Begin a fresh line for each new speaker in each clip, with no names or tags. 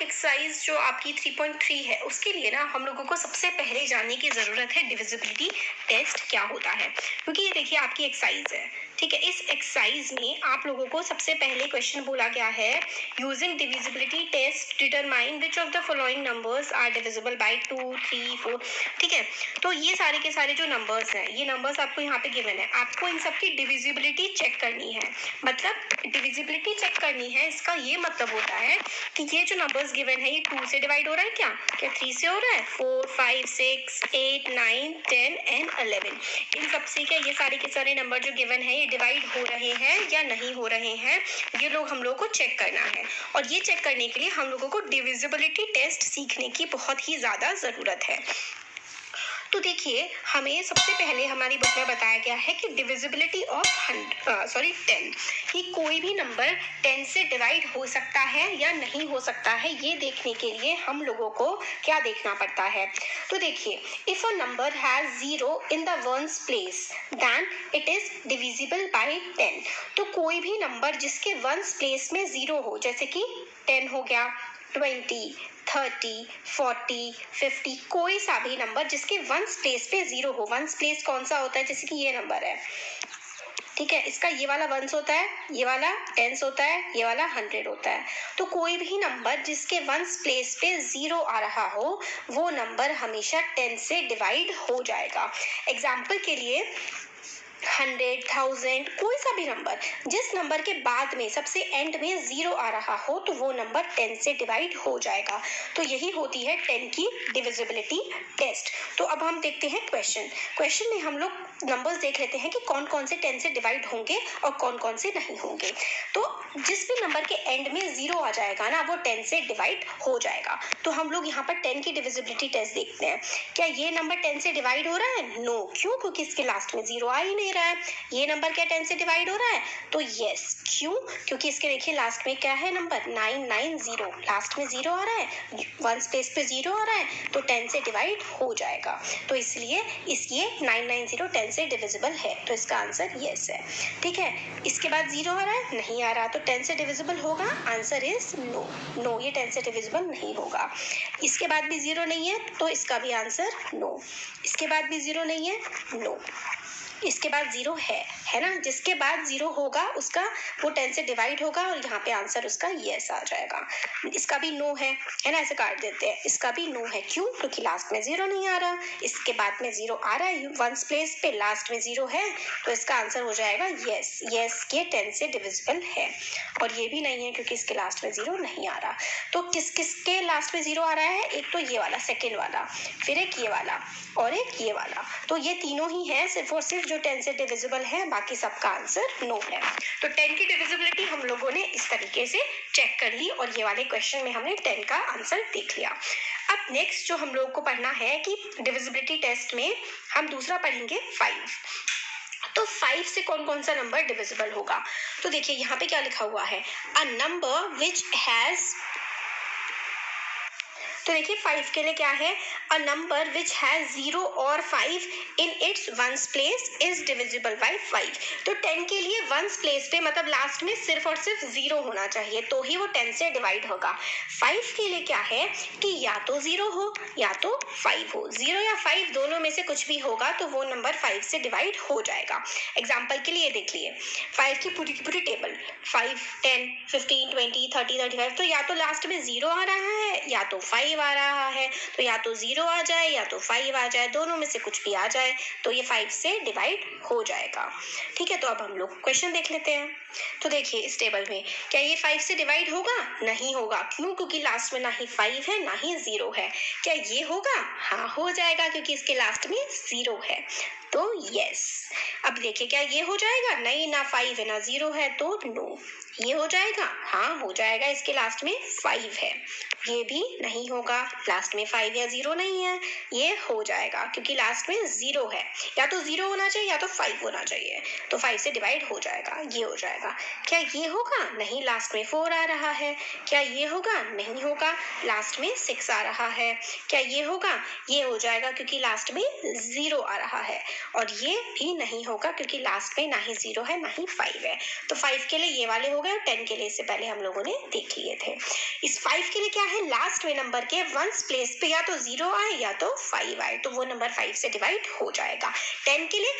Exercise जो आपकी 3.3 है उसके लिए ना हम लोगों को सबसे पहले जानने की ज़रूरत है डिविजिबिलिटी टेस्ट क्या होता है, क्योंकि ये देखिए आपकी एक्सरसाइज है। ठीक है, इस एक्सरसाइज में आप लोगों को सबसे पहले क्वेश्चन बोला गया है, using divisibility test determine which of the following numbers are divisible by 2, 3, 4। ठीक है, तो ये सारे के सारे जो नंबर्स हैं, ये नंबर्स आपको यहाँ पे गिवन है, आपको इन सब की डिविजिबिलिटी चेक करनी है। मतलब डिविजिबिलिटी चेक करनी है, इसका ये मतलब होता है कि ये जो नंबर्स गिवन है ये 2 से डिवाइड हो रहा है क्या 3 से हो रहा है, 4, 5, 6, 8, 9, 10 एंड 11। इन सब से क्या ये सारे के सारे नंबर जो गिवन है ये डिवाइड हो रहे हैं या नहीं हो रहे हैं, ये लोग हम लोग को चेक करना है। और ये चेक करने के लिए हम लोगों को डिविजिबिलिटी टेस्ट सीखने की बहुत ही ज़्यादा ज़रूरत है। तो देखिए, हमें सबसे पहले हमारी बुक में बताया गया है कि डिविजिबिलिटी ऑफ 10, कि कोई भी नंबर 10 से डिवाइड हो सकता है या नहीं हो सकता है, ये देखने के लिए हम लोगों को क्या देखना पड़ता है। तो देखिए, if a number has 0 in the ones place then it is divisible by 10। तो कोई भी नंबर जिसके वंस प्लेस में 0 हो, जैसे कि 10 हो गया, 20, 30, 40, 50, कोई सा भी नंबर जिसके वंस प्लेस पे 0 हो। वंस प्लेस कौन सा होता है, जैसे कि ये नंबर है, ठीक है, इसका ये वाला वंस होता है, ये वाला टेंस होता है, ये वाला 100 होता है। तो कोई भी नंबर जिसके वंस प्लेस पे 0 आ रहा हो, वो नंबर हमेशा 10 से डिवाइड हो जाएगा। एग्जाम्पल के लिए 100, 1000, कोई सा भी नंबर जिस नंबर के बाद में सबसे एंड में 0 आ रहा हो, तो वो नंबर 10 से डिवाइड हो जाएगा। तो यही होती है 10 की डिविजिबिलिटी टेस्ट। तो अब हम देखते हैं क्वेश्चन में हम लोग नंबर्स देख लेते हैं कि कौन कौन से 10 से डिवाइड होंगे और कौन कौन से नहीं होंगे। तो जिस भी नंबर के एंड में 0 आ जाएगा ना, वो 10 से डिवाइड हो जाएगा। तो हम लोग यहाँ पर 10 की डिविजिबिलिटी टेस्ट देखते हैं। क्या ये नंबर 10 से डिवाइड हो रहा है? नो। क्यों? क्योंकि इसके लास्ट में 0 आ ही नहीं रहा है। ये नंबर क्या 10 से डिवाइड हो रहा है? तो यस। क्यों? क्योंकि इसके देखिए लास्ट में क्या है नंबर 990, लास्ट में 0 आ रहा है, वन स्पेस पे 0 आ रहा है, तो 10 से डिवाइड हो जाएगा। तो इसलिए ये 990 10 से डिविजिबल है, तो इसका आंसर यस है। ठीक है, इसके बाद 0 आ रहा है, नहीं आ रहा, तो 10 से डिविजिबल होगा? Answer is no. नो, ये 10 से डिविजिबल नहीं होगा। इसके बाद भी 0 नहीं है, तो इसका भी आंसर नो। इसके बाद भी 0 नहीं है, नो। इसके बाद 0 है ना, जिसके बाद 0 होगा उसका वो 10 से डिवाइड होगा और यहाँ पे आंसर उसका यस आ जाएगा। इसका भी नो है ना, ऐसे काट देते हैं। इसका भी नो है, क्यों? क्योंकि लास्ट में 0 नहीं आ रहा, इसके बाद में 0 आ रहा है, वंस प्लेस पे लास्ट में 0 है, तो इसका आंसर हो जाएगा यस। यस के 10 से डिविजिबल है। और ये भी नहीं है क्योंकि इसके लास्ट में 0 नहीं आ रहा। तो किस किस के लास्ट में 0 आ रहा है? एक तो ये वाला सेकेंड वाला, फिर एक ये वाला और एक ये वाला। तो ये तीनों ही है सिर्फ और सिर्फ जो 10 से डिविजिबल है, बाकी सबका आंसर नो है। तो 10 की डिविजिबिलिटी हम लोगों ने इस तरीके से चेक कर ली और ये वाले क्वेश्चन में हमने 10 का आंसर देख लिया। अब नेक्स्ट जो हम लोग को पढ़ना है कि डिविजिबिलिटी टेस्ट में हम दूसरा पढ़ेंगे 5। तो 5 से कौन कौन सा नंबर डिविजिबल होगा? तो देखिए यहाँ पे क्या लिखा हुआ है, अ नंबर विच हैज, तो देखिए 5 के लिए क्या है, अ नंबर विच हैज 0 और 5 in its ones place is divisible bye 5। तो 10 के लिए वंस प्लेस पे मतलब लास्ट में सिर्फ और सिर्फ 0 होना चाहिए, तो ही वो 10 से डिवाइड होगा। 5 के लिए क्या है कि या तो 0 हो या तो 5 हो, 0 या 5 दोनों में से कुछ भी होगा तो वो नंबर 5 से डिवाइड हो जाएगा। एग्जाम्पल के लिए देख लिए 5 की पूरी टेबल, 5, 10, 15, 20, 30, 35, तो या तो लास्ट में 0 आ रहा है या तो 5 आ रहा है, तो या तो 0 आ जाए या तो 5 आ जाए, दोनों में से कुछ भी आ जाए तो ये 5 से डिवाइड हो जाएगा। ठीक है, तो अब हम लोग क्वेश्चन देख लेते हैं। तो देखिए इस टेबल में क्या ये 5 से डिवाइड होगा? नहीं होगा। क्यों? क्योंकि लास्ट में ना ही 5 है ना ही 0 है। क्या ये होगा? हाँ हो जाएगा, क्योंकि इसके लास्ट में 0 है, तो यस। अब देखिए क्या ये हो जाएगा? नहीं, ना 5 है ना 0 है, तो नो। ये हो जाएगा? हाँ हो जाएगा, इसके लास्ट में 5 है। ये भी नहीं होगा, लास्ट में 5 या 0 नहीं है। ये हो जाएगा क्योंकि लास्ट में 0 है, या तो 0 होना चाहिए या तो 5 होना चाहिए, तो 5 से डिवाइड हो जाएगा, ये हो जाएगा। जाएगा। क्या ये होगा? नहीं, लास्ट में 4 आ रहा है। क्या ये होगा? नहीं होगा, लास्ट में 6 आ रहा है। क्या ये होगा? ये हो जाएगा क्योंकि लास्ट में 0 आ रहा है। और ये भी नहीं होगा क्योंकि लास्ट में ना ही 0 है ना ही 5 है। तो 5 के लिए ये वाले हो गए और 10 के लिए इससे पहले हम लोगों ने देख लिए थे। इस 5 के लिए क्या है, लास्ट में नंबर के वंस प्लेस पे या तो 0 आए या तो 5 आए, तो वो नंबर 5 से डिवाइड हो जाएगा। 10 के लिए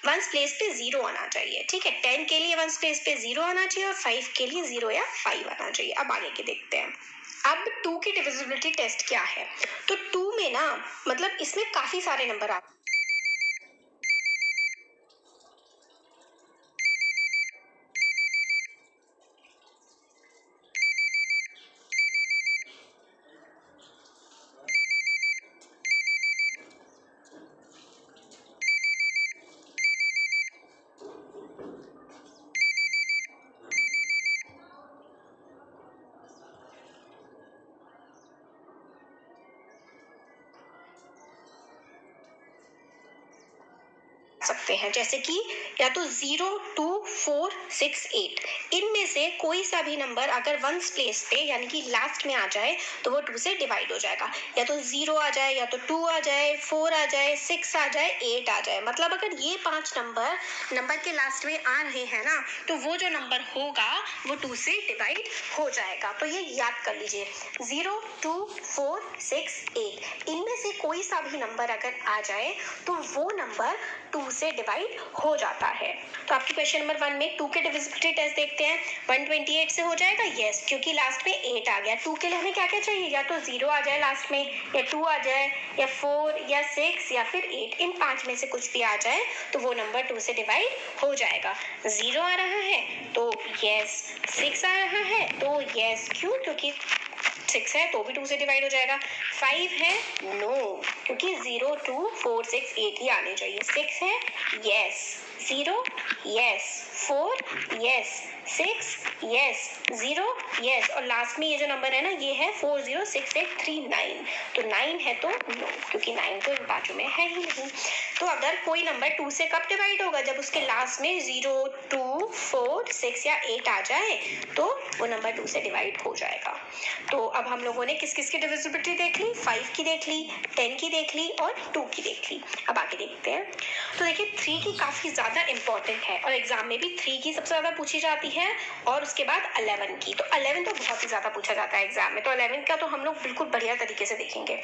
वंस प्लेस पे 0 आना चाहिए, ठीक है। 10 के लिए वंस प्लेस पे 0 आना चाहिए और 5 के लिए 0 या 5 आना चाहिए। अब आगे के देखते हैं। अब 2 की डिविजिबिलिटी टेस्ट क्या है? तो 2 में ना मतलब इसमें काफी सारे नंबर आते हैं। सकते हैं, जैसे कि या तो 0, 2, 4, 6, 8, इनमें से कोई सा भी नंबर अगर वंस प्लेस पे यानी कि लास्ट में आ जाए तो वो 2 से डिवाइड हो जाएगा। या तो 0 आ जाए, या तो 2 आ जाए, 4 आ जाए, 6 आ जाए, 8 आ जाए। मतलब अगर ये 5 नंबर के लास्ट में आ रहे हैं ना, तो वो जो नंबर होगा वो 2 से डिवाइड हो जाएगा। तो ये याद कर लीजिए, 0, 2, 4, 6, 8, इनमें से कोई सा भी नंबर अगर आ जाए तो वो नंबर 2 से डिवाइड हो जाता है। तो आपके क्वेश्चन नंबर 1 में 2 के डिविजिबिलिटी टेस्ट देखते हैं। 128 से हो जाएगा, यस, क्योंकि लास्ट में 8 आ गया। 2 के लिए हमें क्या क्या चाहिए, या तो 0 आ जाए लास्ट में, या 2 आ जाए, या 4, या 6, या फिर 8। इन 5 में से कुछ भी आ जाए तो वो नंबर 2 से डिवाइड हो जाएगा। 0 आ रहा है तो यस, 6 आ रहा है तो यस, क्यों? क्योंकि 6 है तो भी 2 से डिवाइड हो जाएगा। 5 है, नो, क्योंकि 0, 2, 4, 6, 8 ही आने चाहिए। 6 है, yes, 0, yes, 4, yes, 6, yes, 0, yes, और लास्ट में ये जो नंबर है ना, ये है 40683 9। तो 9 है तो नो, क्योंकि 9 तो इन पांचों में है ही नहीं। तो अगर कोई नंबर 2 से कब डिवाइड होगा, जब उसके लास्ट में 0, 2, 4, 6 या 8 आ जाए तो वो नंबर 2 से डिवाइड हो जाएगा। तो अब हम लोगों ने किस किस की डिविजिबिलिटी देख ली, 5 की देख ली, 10 की देख ली और 2 की देख ली। अब आगे देखते हैं। तो देखिए 3 की काफी ज्यादा इंपॉर्टेंट है और एग्जाम में भी 3 की सबसे ज्यादा पूछी जाती है और उसके बाद 11 की। तो 11 तो बहुत ही ज्यादा पूछा जाता है एग्जाम में, तो 11 का तो हम लोग बिल्कुल बढ़िया तरीके से देखेंगे।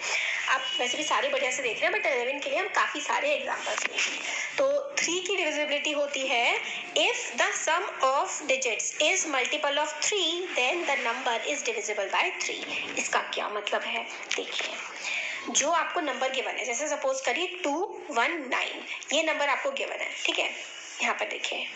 आप वैसे भी सारे बढ़िया से देख रहे हैं, बट 11 के लिए हम काफी सारे एग्जाम्पल्स देखेंगे। तो 3 की डिविजिबिलिटी होती है, if the sum of digits is multiple of 3 then the number is divisible by 3। इसका क्या मतलब है, देखिए, जो आपको नंबर गिवन है, जैसे सपोज करिए 219, ये नंबर आपको गिवन है, ठीक है। यहाँ पर देखिए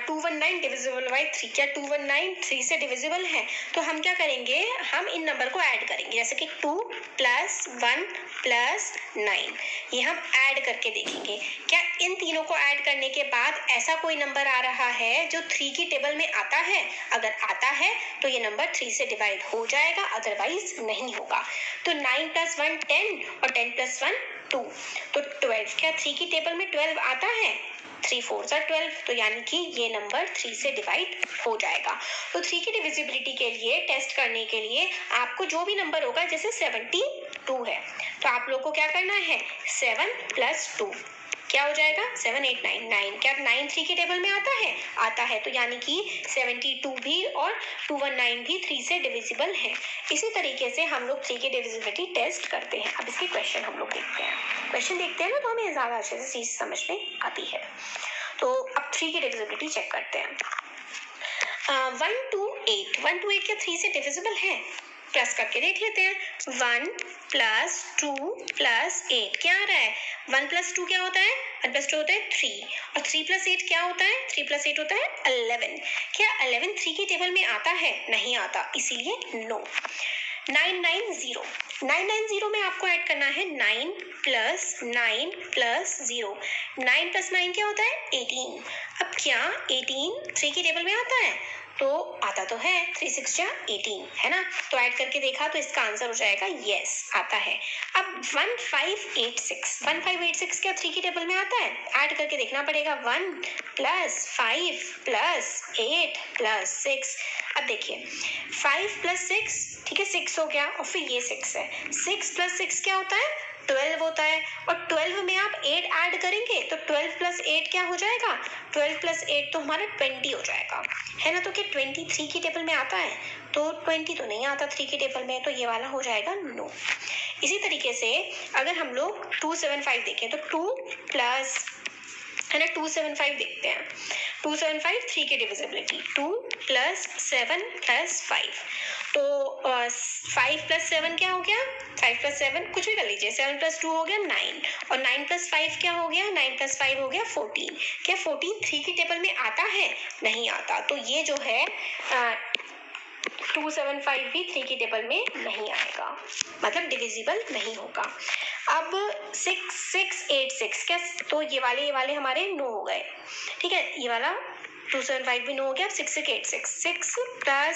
219 डिविजिबल बाय 3, क्या 219 3 से डिविजिबल है? तो हम क्या करेंगे, हम इन नंबर को ऐड करेंगे, जैसे कि 2 + 1 + 9, ये हम ऐड करके देखेंगे। क्या इन तीनों को ऐड करने के बाद ऐसा कोई नंबर आ रहा है जो 3 की टेबल में आता है? अगर आता है तो ये नंबर 3 से डिवाइड हो जाएगा, अदरवाइज नहीं होगा। तो 9 + 1 10 और 10 + 1 2, तो 12। क्या 3 की टेबल में 12 आता है? 3 4 12, तो यानी कि ये नंबर 3 से डिवाइड हो जाएगा। तो 3 की डिविजिबिलिटी के लिए टेस्ट करने के लिए आपको जो भी नंबर होगा, जैसे 72 है तो आप लोग को क्या करना है, 7 + 2 क्या हो जाएगा, 7 8 9 9। क्या 9 3 की टेबल में आता है? आता है, तो यानी कि 72 भी और 219 भी 3 से डिविजिबल है। इसी तरीके से हम लोग 3 की डिविजिबिलिटी टेस्ट करते हैं। अब इसके क्वेश्चन हम लोग देखते हैं। क्वेश्चन देखते हैं ना तो हमें ज्यादा अच्छे से चीज समझ में आती है। तो अब 3 की डिविजिबिलिटी चेक करते हैं। 1 to 8, 1 to 8 क्या 3 से डिविजिबल है? प्लस करके देख लेते हैं। 1 + 2 + 8 क्या आ रहा है, 1 + 2 क्या होता है, 1 + 2 होता है 3, और 3 + 8 क्या होता है, 3 + 8 होता है 11। क्या 11 3 की टेबल में आता है? नहीं आता, इसीलिए नो। 990, 990 में आपको ऐड करना है 9 + 9 + 0, 9 + 9 क्या होता है 18। अब क्या 18 3 की टेबल में आता है? तो आता तो है 3 6 जा 18 है ना। तो ऐड करके देखा तो इसका आंसर हो जाएगा यस आता है। अब 1586 क्या 3 की टेबल में आता है? ऐड करके देखना पड़ेगा 1 + 5 + 8 + 6। अब देखिए 5 + 6 ठीक है 6 हो गया और फिर ये 6 है। 6 + 6 क्या होता है? 12 होता है और 12 में आप 8 ऐड करेंगे तो 12 + 8 क्या हो जाएगा? 12 + 8 तो हमारा 20 हो जाएगा है ना। तो क्या 23 की टेबल में आता है? तो 20 तो नहीं आता 3 की टेबल में, तो ये वाला हो जाएगा नो। इसी तरीके से अगर हम लोग 275 देखें तो 2 प्लस है ना 275 देखते हैं। 275 3 की डिविजिबिलिटी 2 + 7 + 5 तो 5 + 7 क्या हो गया? 5 + 7 कुछ भी कर लीजिए। 7 + 2 हो गया 9 और 9 + 5 क्या हो गया? 9 + 5 हो गया 14। क्या 14 3 की टेबल में आता है? नहीं आता। तो ये जो है 275 भी 3 की टेबल में नहीं आएगा, मतलब डिविजिबल नहीं होगा। अब 6686 क्या? तो ये वाले हमारे नो हो गए ठीक है। ये वाला 275 भी नो हो गया। 6686 6 +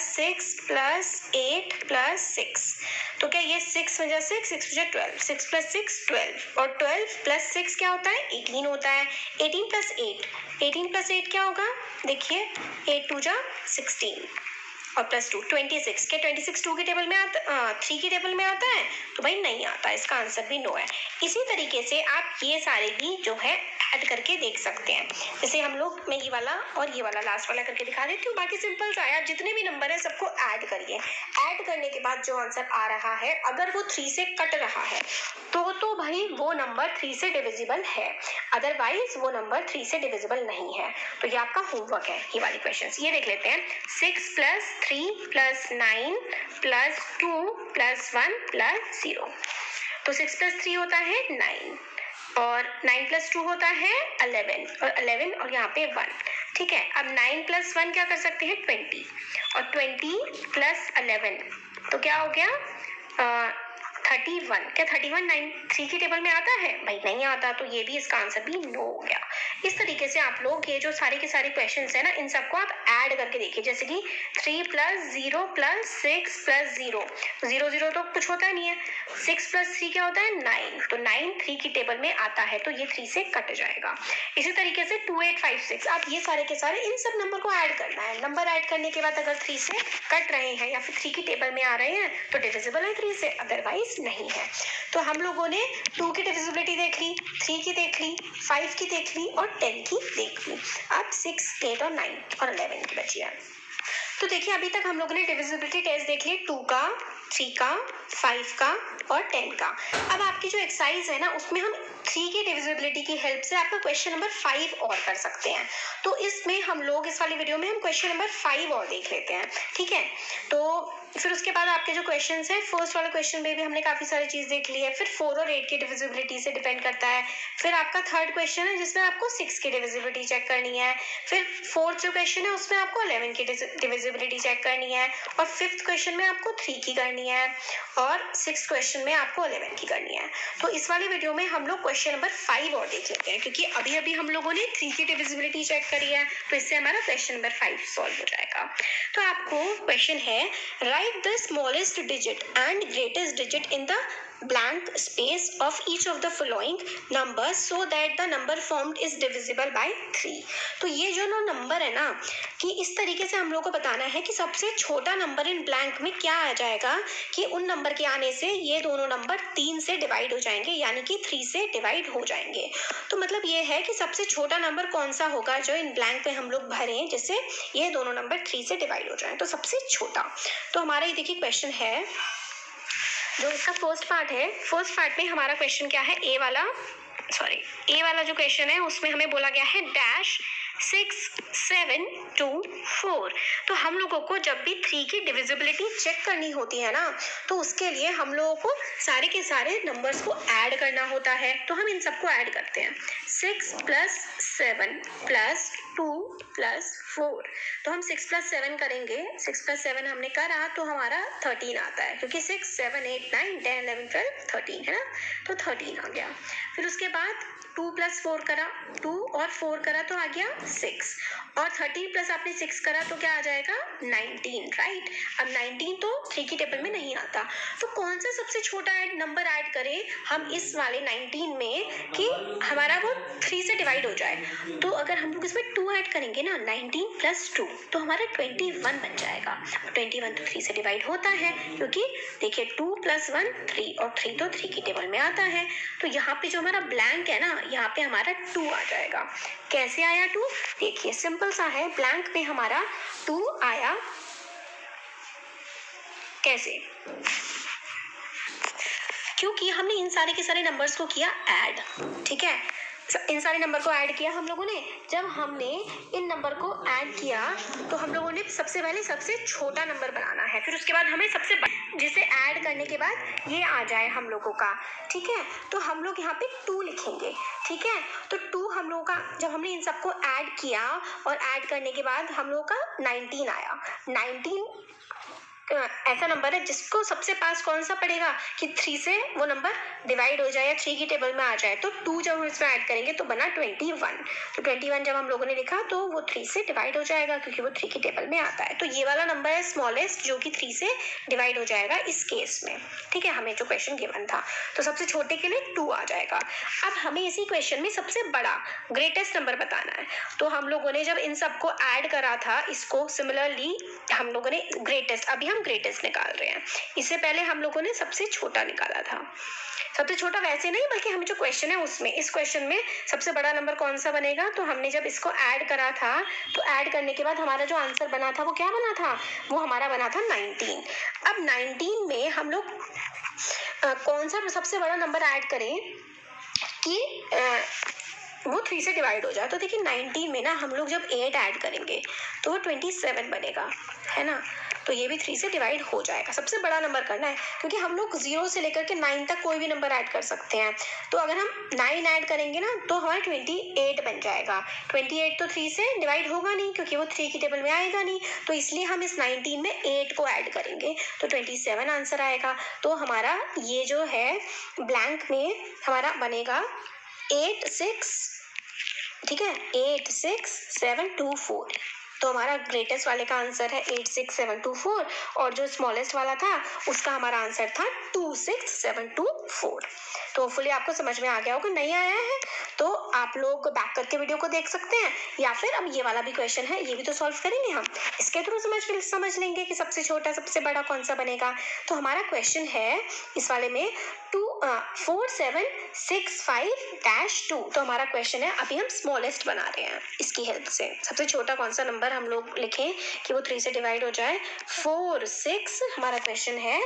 6 + 8 + 6 तो क्या ये 6 वजह 6 6 वजह 12 6 + 6 12 और 12 + 6 क्या होता है? 18 होता है। 18 + 8 क्या होगा? देखिए 8 2 जा 16 और +2 26 क्या 26 2 की टेबल में आता 3 की टेबल में आता है? तो भाई नहीं आता, इसका आंसर भी नो है। इसी तरीके से आप ये सारे भी जो है ऐड करके देख सकते हैं। जैसे हम लोग मैं ये वाला और ये वाला लास्ट वाला करके दिखा देती हूँ। बाकी सिंपल सा है, आप जितने भी नंबर है सबको ऐड करिए। ऐड करने के बाद जो आंसर आ रहा है अगर वो 3 से कट रहा है तो भाई वो नंबर 3 से डिविजिबल है, अदरवाइज वो नंबर 3 से डिविजिबल नहीं है। तो ये आपका होमवर्क है ये वाली क्वेश्चंस। ये देख लेते हैं 6 + 3 + 9 + 2 + 1 + 0 तो 6 + 3 होता है 9 और 9 + 2 होता है 11 और यहाँ पे 1 ठीक है। अब 9 + 1 क्या कर सकते हैं? 20 और 20 + 11 तो क्या हो गया 31 क्या 31 9 3 की टेबल में आता है? भाई नहीं आता, तो ये भी इसका आंसर भी नो हो गया। इस तरीके से आप लोग ये जो सारे के सारे क्वेश्चंस है ना इन सबको आप ऐड करके देखिए। जैसे कि 3 + 0 + 6 + 0 0 0 तो कुछ होता नहीं है। 6 + 3 क्या होता है? 9 तो 9 3 की टेबल में आता है तो ये 3 से कट जाएगा। इसी तरीके से 2856 आप ये सारे के सारे इन सब नंबर को ऐड करना है। नंबर ऐड करने के बाद अगर 3 से कट रहे हैं या फिर 3 की टेबल में आ रहे हैं तो डिविजिबल है 3 से, अदरवाइज नहीं है। तो हम लोगों ने 2 की डिविजिबिलिटी देख ली, 3 की देख ली, 5 की देख ली और 10 की देख ली। अब 6 8 और 9 और 11 की बची है। तो देखिए अभी तक हम लोगों ने डिविजिबिलिटी टेस्ट देख ली 2 का, 3 का, 5 का और 10 का। अब आपकी जो एक्सरसाइज है ना उसमें हम 3 की डिविजिबिलिटी की हेल्प से आपका क्वेश्चन नंबर 5 और कर सकते हैं। तो इसमें हम लोग इस वाली वीडियो में हम क्वेश्चन नंबर 5 और देख लेते हैं ठीक है। तो फिर उसके बाद आपके जो क्वेश्चंस हैं फर्स्ट वाले क्वेश्चन में भी हमने काफी सारी चीज देख ली है। फिर 4 और 8 की डिविजिबिलिटी से डिपेंड करता है। फिर आपका थर्ड क्वेश्चन है जिसमें आपको 6 की डिविजिबिलिटी चेक करनी है। फिर फोर्थ जो क्वेश्चन है उसमें आपको 11 की डिविजिबिलिटी चेक करनी है और फिफ्थ क्वेश्चन में आपको 3 की करनी है और सिक्स क्वेश्चन में आपको 11 की करनी है। तो इस वाली वीडियो में हम लोग क्वेश्चन नंबर 5 और देख लेते हैं क्योंकि अभी अभी हम लोगों ने 3 की डिविजिबिलिटी चेक करी है तो इससे हमारा क्वेश्चन नंबर 5 सॉल्व हो जाएगा। तो आपको क्वेश्चन है right the smallest digit and greatest digit in the blank space of each of the following numbers so that the number formed is divisible by 3। तो ये जो नंबर है ना कि इस तरीके से हम लोग को बताना है कि सबसे छोटा नंबर इन ब्लैंक में क्या आ जाएगा कि उन नंबर के आने से ये दोनों नंबर 3 से डिवाइड हो जाएंगे यानी कि 3 से डिवाइड हो जाएंगे। तो मतलब ये है कि सबसे छोटा नंबर कौन सा होगा जो इन ब्लैंक में हम लोग भरें जिससे ये दोनों नंबर 3 से डिवाइड हो जाए। तो सबसे छोटा तो हमारा ये देखिए क्वेश्चन है जो इसका फर्स्ट पार्ट है। फर्स्ट पार्ट में हमारा क्वेश्चन क्या है ए वाला जो क्वेश्चन है उसमें हमें बोला गया है डैश 6 7 2 4। तो हम लोगों को जब भी 3 की डिविजिबिलिटी चेक करनी होती है ना तो उसके लिए हम लोगों को सारे के सारे नंबर्स को ऐड करना होता है। तो हम इन सबको ऐड करते हैं 6 + 7 + 2 + 4। तो हम 6 + 7 करेंगे। 6 + 7 हमने करा तो हमारा 13 आता है क्योंकि 6 7 8 9 10 11 12 13 है ना। तो 13 आ गया। फिर उसके बाद 2 + 4 करा 2 और 4 करा तो आ गया 6 और 13 प्लस आपने 6 करा तो क्या आ जाएगा 19, राइट। अब 19 तो 3 की टेबल में नहीं आता, तो कौन सा सबसे छोटा नंबर ऐड करें हम इस वाले 19 में कि हमारा वो 3 से डिवाइड हो जाए। तो अगर हम लोग इसमें 2 ऐड करेंगे ना, 19 प्लस 2 तो हमारा 21 बन जाएगा। 21 तो 3 से डिवाइड होता है, क्योंकि देखिए 2 प्लस 1 3 और 3 तो 3 की टेबल में आता है। तो यहाँ पे जो हमारा ब्लैंक है ना, यहाँ पे हमारा 2 आ जाएगा। कैसे आया 2? देखिए सिंपल सा है, ब्लैंक में हमारा 2 आया। कैसे? क्योंकि हमने इन सारे के सारे नंबर्स को किया ऐड, ठीक है। इन सारे नंबर को ऐड किया हम लोगों ने। जब हमने इन नंबर को ऐड किया तो हम लोगों ने सबसे पहले सबसे छोटा नंबर बनाना है, फिर उसके बाद हमें जिसे ऐड करने के बाद ये आ जाए हम लोगों का, ठीक है। तो हम लोग यहाँ पे 2 लिखेंगे, ठीक है। तो 2 हम लोगों का, जब हमने इन सबको ऐड किया और ऐड करने के बाद हम लोगों का 19 आया। 19 ऐसा नंबर है जिसको सबसे पास कौन सा पड़ेगा कि 3 से वो नंबर डिवाइड हो जाए या 3 की टेबल में आ जाए। तो 2 जब हम इसमें ऐड करेंगे तो बना 21। तो 21 जब हम लोगों ने लिखा तो वो 3 से डिवाइड हो जाएगा, क्योंकि वो 3 की टेबल में आता है। तो ये वाला नंबर है स्मॉलेस्ट, जो कि 3 से डिवाइड हो जाएगा इस केस में, ठीक है। हमें जो क्वेश्चन गिवन था, तो सबसे छोटे के लिए 2 आ जाएगा। अब हमें इसी क्वेश्चन में सबसे बड़ा ग्रेटेस्ट नंबर बताना है। तो हम लोगों ने जब इन सबको ऐड करा था, इसको सिमिलरली हम लोगों ने ग्रेटेस्ट, अभी हम ग्रेटेस्ट निकाल रहे हैं। इससे पहले हम लोगों ने सबसे छोटा निकाला था। सबसे छोटा वैसे नहीं, बल्कि हमें जो क्वेश्चन है उसमें, इस क्वेश्चन में सबसे बड़ा नंबर कौन सा बनेगा। तो हमने जब इसको ऐड करा था, तो ऐड करने के बाद हमारा जो आंसर बना था वो क्या बना था, वो हमारा बना था 19। अब 19 में हम लोग कौन सा सबसे बड़ा नंबर ऐड करें कि वो 3 से डिवाइड हो जाए। तो देखिए 19 में ना हम लोग जब 8 ऐड करेंगे तो वो 27 बनेगा, है ना। तो ये भी 3 से डिवाइड हो जाएगा। सबसे बड़ा नंबर करना है, क्योंकि हम लोग 0 से लेकर के 9 तक कोई भी नंबर ऐड कर सकते हैं। तो अगर हम 9 ऐड करेंगे ना तो हमारा 28 बन जाएगा। 28 तो 3 से डिवाइड होगा नहीं, क्योंकि वो 3 की टेबल में आएगा नहीं। तो इसलिए हम इस 19 में 8 को ऐड करेंगे तो 27 आंसर आएगा। तो हमारा ये जो है ब्लैंक में हमारा बनेगा 86, ठीक है, 86724। तो हमारा ग्रेटेस्ट वाले का आंसर है 86724 और जो स्मॉलेस्ट वाला था उसका हमारा आंसर था 26724। तो होपफुली आपको समझ में आ गया होगा। नहीं आया है तो आप लोग बैक करके वीडियो को देख सकते हैं, या फिर अब ये वाला भी क्वेश्चन है, ये भी तो सॉल्व करेंगे हम। इसके थ्रू समझ लेंगे कि सबसे छोटा सबसे बड़ा कौन सा बनेगा। तो हमारा क्वेश्चन है इस वाले में 4765-2। तो हमारा क्वेश्चन है, अभी हम स्मॉलेस्ट बना रहे हैं इसकी हेल्प से। सबसे छोटा कौन सा नंबर हम लोग लिखें कि वो 3 से डिवाइड हो जाए। 46 हमारा क्वेश्चन है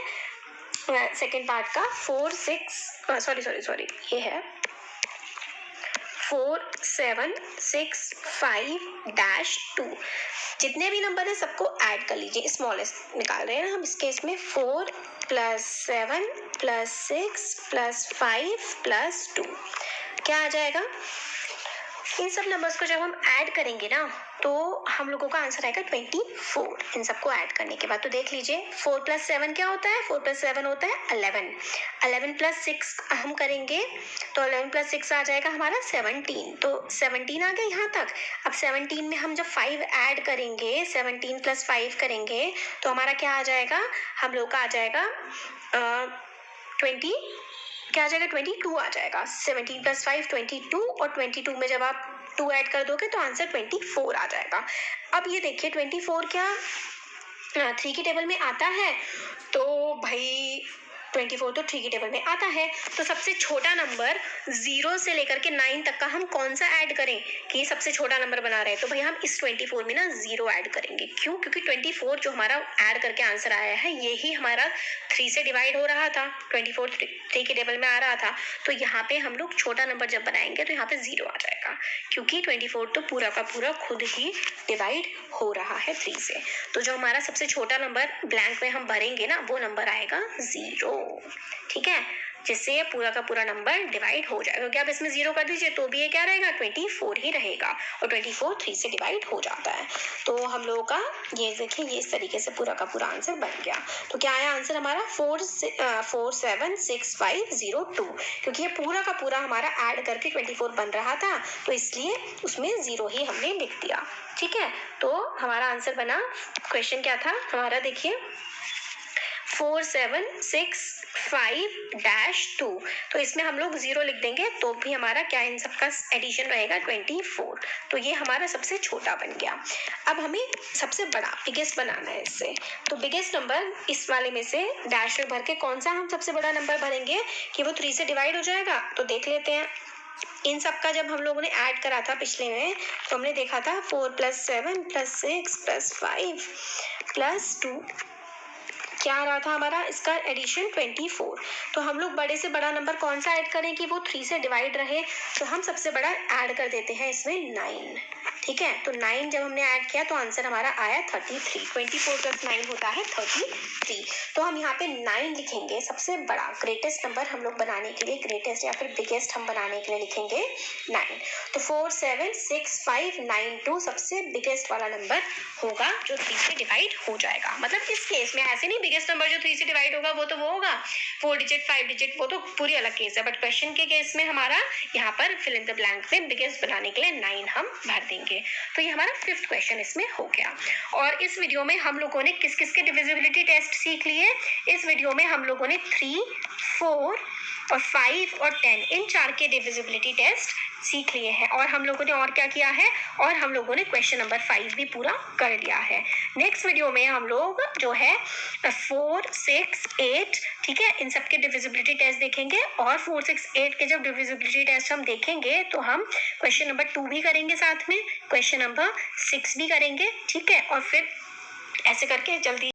सेकेंड पार्ट का। ये है 4765-2। जितने भी नंबर है सबको ऐड कर लीजिए। स्मॉलेस्ट निकाल रहे हैं ना हम इस केस में। 4 + 7 + 6 + 5 + 2 क्या आ जाएगा। इन सब नंबर्स को जब हम ऐड करेंगे ना तो हम लोगों का आंसर आएगा 24 इन सबको ऐड करने के बाद। तो देख लीजिए 4 + 7 क्या होता है, 4 + 7 होता है 11। 11 + 6 हम करेंगे तो 11 + 6 आ जाएगा हमारा 17। तो 17 आ गया यहाँ तक। अब 17 में हम जब 5 ऐड करेंगे, 17 + 5 करेंगे तो हमारा क्या आ जाएगा, हम लोग का आ जाएगा 22 आ जाएगा। 17 + 5 22 और 22 में जब आप 2 ऐड कर दोगे तो आंसर 24 आ जाएगा। अब ये देखिए 24 क्या 3 की टेबल में आता है। तो भाई 24 तो 3 की टेबल में आता है। तो सबसे छोटा नंबर 0 से लेकर के 9 तक का हम कौन सा ऐड करें कि ये सबसे छोटा नंबर बना रहे हैं। तो भाई हम इस 24 में ना 0 ऐड करेंगे। क्यों? क्योंकि 24 जो हमारा ऐड करके आंसर आया है यही हमारा 3 से डिवाइड हो रहा था। 24 3 की टेबल में आ रहा था। तो यहाँ पे हम लोग छोटा नंबर जब बनाएंगे तो यहाँ पे 0 आ जाएगा, क्योंकि 24 तो पूरा का पूरा खुद ही डिवाइड हो रहा है 3 से। तो जो हमारा सबसे छोटा नंबर ब्लैंक में हम भरेंगे ना वो नंबर आएगा 0, ठीक है। जिससे ये पूरा का पूरा नंबर डिवाइड हो जाएगा, क्योंकि आप इसमें 0 कर दीजिए तो भी ये क्या रहेगा 24 ही रहेगा, और 24 3 से डिवाइड हो जाता है। तो हम लोगों का ये देखिए ये इस तरीके से पूरा का पूरा आंसर बन गया। तो क्या आया आंसर हमारा 476502, क्योंकि ये पूरा का पूरा हमारा ऐड करके 24 बन रहा था, तो इसलिए उसमें 0 ही हमने लिख दिया। ठीक है, तो हमारा आंसर बना, क्वेश्चन क्या था हमारा देखिए 4765-2, तो इसमें हम लोग 0 लिख देंगे तो भी हमारा क्या इन सबका एडिशन रहेगा 24, तो ये हमारा सबसे छोटा बन गया। अब हमें सबसे बड़ा बिगेस्ट बनाना है इससे, तो बिगेस्ट नंबर इस वाले में से डैश में भर के कौन सा हम सबसे बड़ा नंबर भरेंगे कि वो 3 से डिवाइड हो जाएगा, तो देख लेते हैं। इन सब का जब हम लोगों ने ऐड करा था पिछले में, तो हमने देखा था 4 + 7 + 6 + 5 + 2 क्या आ रहा था हमारा इसका एडिशन 24। तो हम लोग बड़े से बड़ा नंबर कौन सा ऐड करें कि वो 3 से डिवाइड रहे, तो हम सबसे बड़ा ऐड कर देते हैं इसमें 9। ठीक है, तो 9 जब हमने ऐड किया तो आंसर हमारा आया 33। 24 + 9 होता है 33। तो हम यहाँ पे 9 लिखेंगे, सबसे बड़ा ग्रेटेस्ट नंबर हम लोग बनाने के लिए, ग्रेटेस्ट या फिर बिगेस्ट हम बनाने के लिए लिखेंगे 9। तो 476592 सबसे बिगेस्ट वाला नंबर होगा जो 3 से डिवाइड हो जाएगा। मतलब इस केस में ऐसे नहीं बिगेस्ट नंबर जो 3 से डिवाइड होगा वो तो वो होगा 4 डिजिट 5 डिजिट, वो तो पूरी अलग केस है, बट क्वेश्चन के केस में हमारा यहाँ पर फिल इन द ब्लैंक में बिगेस्ट बनाने के लिए 9 हम भर देंगे। तो ये हमारा 5th क्वेश्चन इसमें हो गया। और इस वीडियो में हम लोगों ने किस किस के डिविजिबिलिटी टेस्ट सीख लिए, इस वीडियो में हम लोगों ने 3, 4 और 5 और 10 इन 4 के डिविजिबिलिटी टेस्ट सीख लिए हैं। और हम लोगों ने और क्या किया है, और हम लोगों ने क्वेश्चन नंबर 5 भी पूरा कर लिया है। नेक्स्ट वीडियो में हम लोग जो है 4, 6, 8 ठीक है इन सब के डिविजिबिलिटी टेस्ट देखेंगे, और 4, 6, 8 के जब डिविजिबिलिटी टेस्ट हम देखेंगे तो हम क्वेश्चन नंबर 2 भी करेंगे, साथ में क्वेश्चन नंबर 6 भी करेंगे। ठीक है, और फिर ऐसे करके जल्दी